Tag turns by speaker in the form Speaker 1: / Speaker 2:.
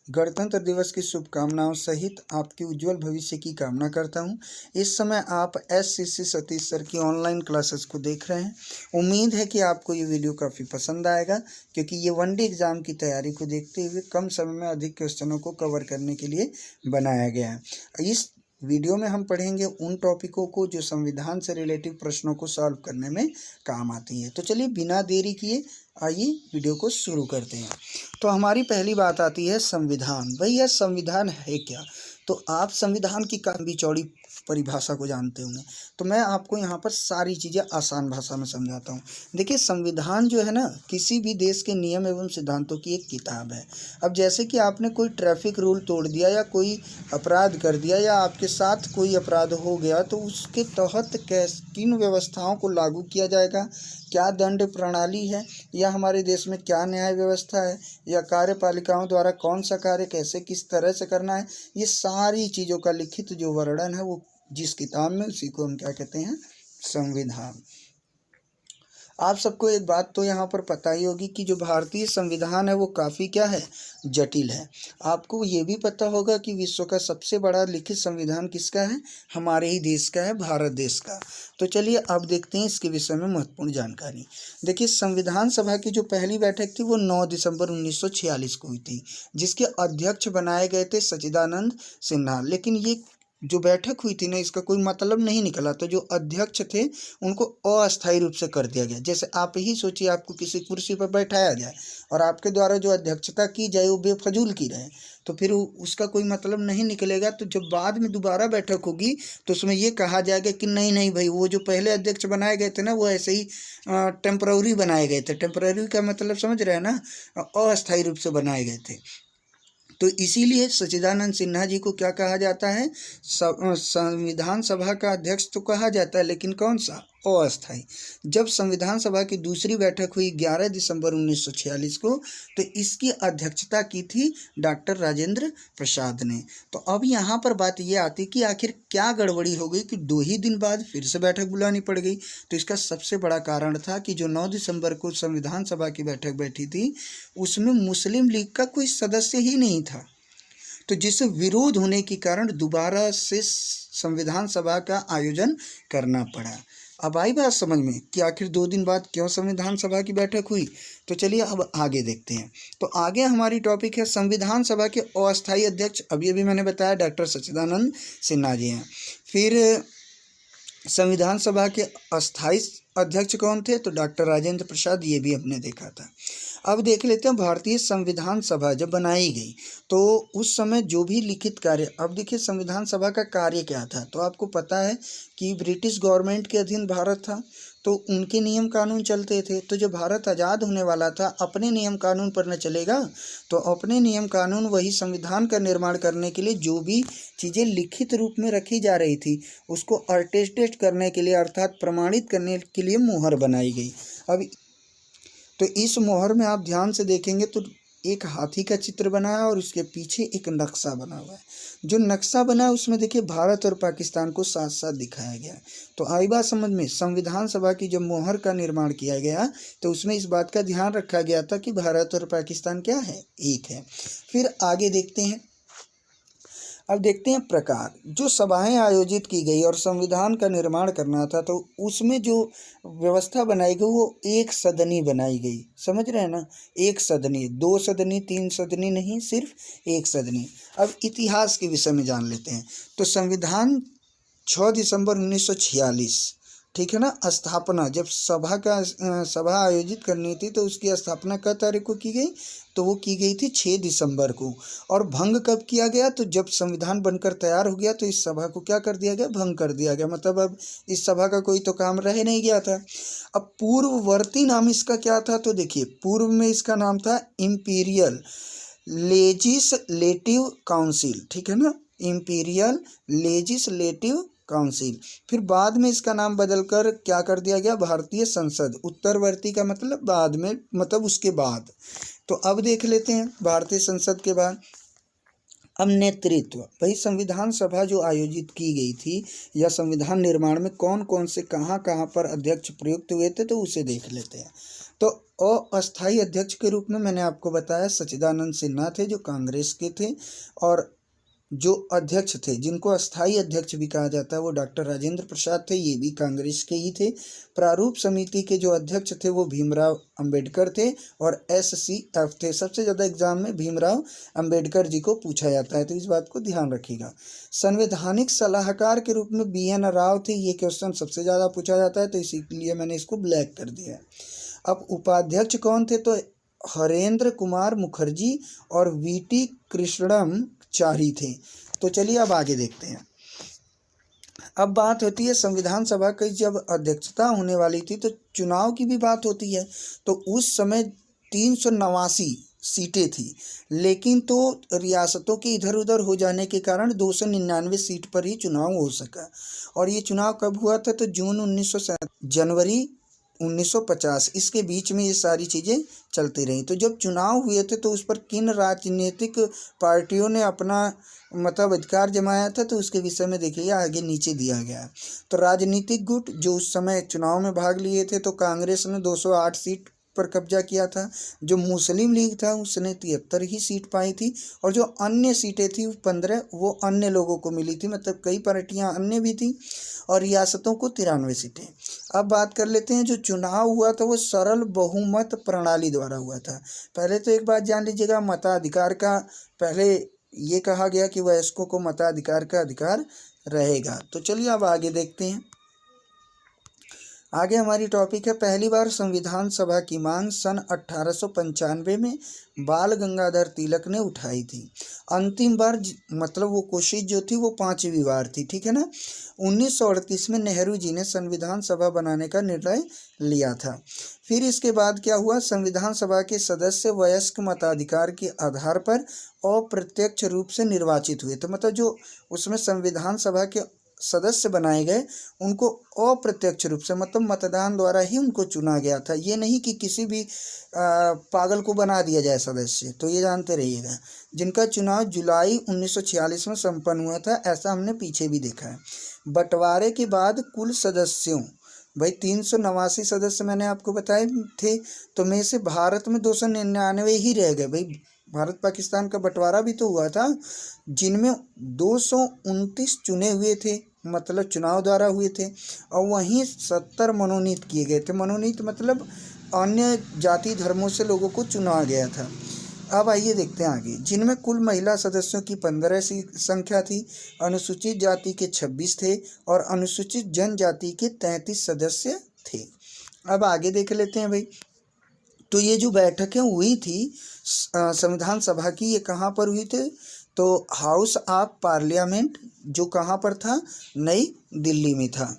Speaker 1: गणतंत्र दिवस की शुभकामनाओं सहित आपके उज्जवल भविष्य की कामना करता हूं। इस समय आप एससीसी सतीश सर की ऑनलाइन क्लासेस को देख रहे हैं। उम्मीद है कि आपको ये वीडियो काफ़ी पसंद आएगा, क्योंकि ये वनडे एग्ज़ाम की तैयारी को देखते हुए कम समय में अधिक क्वेश्चनों को कवर करने के लिए बनाया गया है। इस वीडियो में हम पढ़ेंगे उन टॉपिकों को जो संविधान से रिलेटिव प्रश्नों को सॉल्व करने में काम आती है। तो चलिए बिना देरी किए आइए वीडियो को शुरू करते हैं। तो हमारी पहली बात आती है संविधान। भैया संविधान है क्या? तो आप संविधान की लंबी चौड़ी परिभाषा को जानते होंगे, तो मैं आपको यहाँ पर सारी चीज़ें आसान भाषा में समझाता हूँ। देखिए संविधान जो है ना, किसी भी देश के नियम एवं सिद्धांतों की एक किताब है। अब जैसे कि आपने कोई ट्रैफिक रूल तोड़ दिया या कोई अपराध कर दिया या आपके साथ कोई अपराध हो गया, तो उसके तहत किन व्यवस्थाओं को लागू किया जाएगा, क्या दंड प्रणाली है, या हमारे देश में क्या न्याय व्यवस्था है, या कार्यपालिकाओं द्वारा कौन सा कार्य कैसे किस तरह से करना है, ये सारी चीज़ों का लिखित जो वर्णन है वो जिस किताब में, उसी को हम क्या कहते हैं, संविधान। आप सबको एक बात तो यहाँ पर पता ही होगी कि जो भारतीय संविधान है वो काफ़ी क्या है, जटिल है। आपको ये भी पता होगा कि विश्व का सबसे बड़ा लिखित संविधान किसका है, हमारे ही देश का है, भारत देश का। तो चलिए अब देखते हैं इसके विषय में महत्वपूर्ण जानकारी। देखिए संविधान सभा की जो पहली बैठक थी वो 9 दिसंबर 1946 को हुई थी, जिसके अध्यक्ष बनाए गए थे सच्चिदानंद सिन्हा। लेकिन ये जो बैठक हुई थी ना, इसका कोई मतलब नहीं निकला। तो जो अध्यक्ष थे उनको अस्थायी रूप से कर दिया गया। जैसे आप ही सोचिए, आपको किसी कुर्सी पर बैठाया जाए और आपके द्वारा जो अध्यक्षता की जाए वो बेफजूल की रहे, तो फिर उसका कोई मतलब नहीं निकलेगा। तो जब बाद में दोबारा बैठक होगी तो उसमें ये कहा जाएगा कि नहीं नहीं भाई, वो जो पहले अध्यक्ष बनाए गए थे ना, वो ऐसे ही टेम्पररी बनाए गए थे। टेम्पररी का मतलब समझ रहे हैं ना, अस्थायी रूप से बनाए गए थे। तो इसीलिए सच्चिदानंद सिन्हा जी को क्या कहा जाता है, संविधान सभा का अध्यक्ष तो कहा जाता है, लेकिन कौन सा, अस्थायी। जब संविधान सभा की दूसरी बैठक हुई 11 दिसंबर 1946 को, तो इसकी अध्यक्षता की थी डॉक्टर राजेंद्र प्रसाद ने। तो अब यहाँ पर बात ये आती कि आखिर क्या गड़बड़ी हो गई कि 2 ही दिन बाद फिर से बैठक बुलानी पड़ गई। तो इसका सबसे बड़ा कारण था कि जो 9 दिसंबर को संविधान सभा की बैठक बैठी थी, उसमें मुस्लिम लीग का कोई सदस्य ही नहीं था। तो जिससे विरोध होने के कारण दोबारा से संविधान सभा का आयोजन करना पड़ा। अब आई बात समझ में कि आखिर 2 दिन बाद क्यों संविधान सभा की बैठक हुई। तो चलिए अब आगे देखते हैं। तो आगे हमारी टॉपिक है संविधान सभा के अस्थायी अध्यक्ष। अभी मैंने बताया डॉक्टर सच्चिदानंद सिन्हा जी हैं। फिर संविधान सभा के अस्थायी अध्यक्ष कौन थे, तो डॉक्टर राजेंद्र प्रसाद, ये भी हमने देखा था। अब देख लेते हैं भारतीय संविधान सभा जब बनाई गई तो उस समय जो भी लिखित कार्य, अब देखिए संविधान सभा का कार्य क्या था। तो आपको पता है कि ब्रिटिश गवर्नमेंट के अधीन भारत था, तो उनके नियम कानून चलते थे। तो जब भारत आज़ाद होने वाला था, अपने नियम कानून पर न चलेगा, तो अपने नियम कानून, वही संविधान का निर्माण करने के लिए जो भी चीज़ें लिखित रूप में रखी जा रही थी उसको अटेस्टेड करने के लिए, अर्थात प्रमाणित करने के लिए मोहर बनाई गई। अब तो इस मोहर में आप ध्यान से देखेंगे तो एक हाथी का चित्र बना है और उसके पीछे एक नक्शा बना हुआ है। जो नक्शा बना है उसमें देखिए भारत और पाकिस्तान को साथ साथ दिखाया गया है। तो आई बात समझ में, संविधान सभा की जब मोहर का निर्माण किया गया तो उसमें इस बात का ध्यान रखा गया था कि भारत और पाकिस्तान क्या है, एक है। फिर आगे देखते हैं। अब देखते हैं प्रकार, जो सभाएं आयोजित की गई और संविधान का निर्माण करना था, तो उसमें जो व्यवस्था बनाई गई वो एक सदनी बनाई गई। समझ रहे हैं ना, एक सदनी, 2 सदनी 3 सदनी नहीं, सिर्फ एक सदनी। अब इतिहास के विषय में जान लेते हैं। तो संविधान 6 दिसंबर 1946, ठीक है ना, स्थापना, जब सभा आयोजित करनी थी तो उसकी स्थापना किस तारीख को की गई, तो वो की गई थी 6 दिसंबर को। और भंग कब किया गया, तो जब संविधान बनकर तैयार हो गया तो इस सभा को क्या कर दिया गया, भंग कर दिया गया। मतलब अब इस सभा का कोई तो काम रह नहीं गया था। अब पूर्ववर्ती नाम इसका क्या था, तो देखिए पूर्व में इसका नाम था इम्पीरियल लेजिस्लेटिव काउंसिल, ठीक है ना, इम्पीरियल लेजिस्लेटिव काउंसिल। फिर बाद में इसका नाम बदलकर क्या कर दिया गया, भारतीय संसद। उत्तरवर्ती का मतलब बाद में, मतलब उसके बाद। तो अब देख लेते हैं भारतीय संसद के बाद। अब नेतृत्व, भाई संविधान सभा जो आयोजित की गई थी या संविधान निर्माण में कौन कौन से कहाँ कहाँ पर अध्यक्ष प्रयुक्त हुए थे, तो उसे देख लेते हैं। तो अस्थायी अध्यक्ष के रूप में मैंने आपको बताया सच्चिदानंद सिन्हा थे जो कांग्रेस के थे, और जो अध्यक्ष थे जिनको अस्थायी अध्यक्ष भी कहा जाता है वो डॉक्टर राजेंद्र प्रसाद थे, ये भी कांग्रेस के ही थे। प्रारूप समिति के जो अध्यक्ष थे वो भीमराव अंबेडकर थे और SCF थे। सबसे ज़्यादा एग्जाम में भीमराव अंबेडकर जी को पूछा जाता है, तो इस बात को ध्यान रखिएगा। संवैधानिक सलाहकार के रूप में BN राव थे, ये क्वेश्चन सबसे ज़्यादा पूछा जाता है तो इसीलिए मैंने इसको ब्लैक कर दिया है। अब उपाध्यक्ष कौन थे, तो हरेंद्र कुमार मुखर्जी और VT कृष्णमचारी थे। तो चलिए अब आगे देखते हैं। अब बात होती है संविधान सभा की जब अध्यक्षता होने वाली थी तो चुनाव की भी बात होती है। तो उस समय 389 सीटें थी, लेकिन तो रियासतों के इधर उधर हो जाने के कारण 299 सीट पर ही चुनाव हो सका। और ये चुनाव कब हुआ था, तो जून 1947 जनवरी 1950, इसके बीच में ये सारी चीज़ें चलती रहीं। तो जब चुनाव हुए थे तो उस पर किन राजनीतिक पार्टियों ने अपना मताधिकार जमाया था, तो उसके विषय में देखिए आगे नीचे दिया गया है। तो राजनीतिक गुट जो उस समय चुनाव में भाग लिए थे, तो कांग्रेस ने 208 सीट पर कब्जा किया था। जो मुस्लिम लीग था उसने 73 ही सीट पाई थी, और जो अन्य सीटें थी 15 वो अन्य लोगों को मिली थी, मतलब कई पार्टियां अन्य भी थी, और रियासतों को 93 सीटें। अब बात कर लेते हैं, जो चुनाव हुआ था वो सरल बहुमत प्रणाली द्वारा हुआ था। पहले तो एक बात जान लीजिएगा, मताधिकार का पहले ये कहा गया कि वयस्कों को मताधिकार का अधिकार रहेगा। तो चलिए अब आगे देखते हैं। आगे हमारी टॉपिक है, पहली बार संविधान सभा की मांग सन 1895 में बाल गंगाधर तिलक ने उठाई थी। अंतिम बार मतलब वो कोशिश जो थी वो 5वीं बार थी, ठीक है ना। 1938 में नेहरू जी ने संविधान सभा बनाने का निर्णय लिया था। फिर इसके बाद क्या हुआ, संविधान सभा के सदस्य वयस्क मताधिकार के आधार पर अप्रत्यक्ष रूप से निर्वाचित हुए। तो मतलब जो उसमें संविधान सभा के सदस्य बनाए गए उनको अप्रत्यक्ष रूप से मतलब मतदान द्वारा ही उनको चुना गया था। ये नहीं कि किसी भी पागल को बना दिया जाए सदस्य, तो ये जानते रहिएगा। जिनका चुनाव जुलाई 1946 में संपन्न हुआ था, ऐसा हमने पीछे भी देखा है। बंटवारे के बाद कुल सदस्यों, भाई 389 सदस्य मैंने आपको बताए थे, तो में से भारत में 299 ही रह गए। भाई भारत पाकिस्तान का बंटवारा भी तो हुआ था, जिनमें 229 चुने हुए थे, मतलब चुनाव द्वारा हुए थे, और वहीं 70 मनोनीत किए गए थे। मनोनीत मतलब अन्य जाति धर्मों से लोगों को चुना गया था। अब आइए देखते हैं आगे, जिनमें कुल महिला सदस्यों की 15 संख्या थी, अनुसूचित जाति के 26 थे और अनुसूचित जनजाति के 33 सदस्य थे। अब आगे देख लेते हैं भाई। तो ये जो बैठकें हुई थी संविधान सभा की, ये कहाँ पर हुई थी, तो हाउस ऑफ पार्लियामेंट, जो कहाँ पर था, नई दिल्ली में था।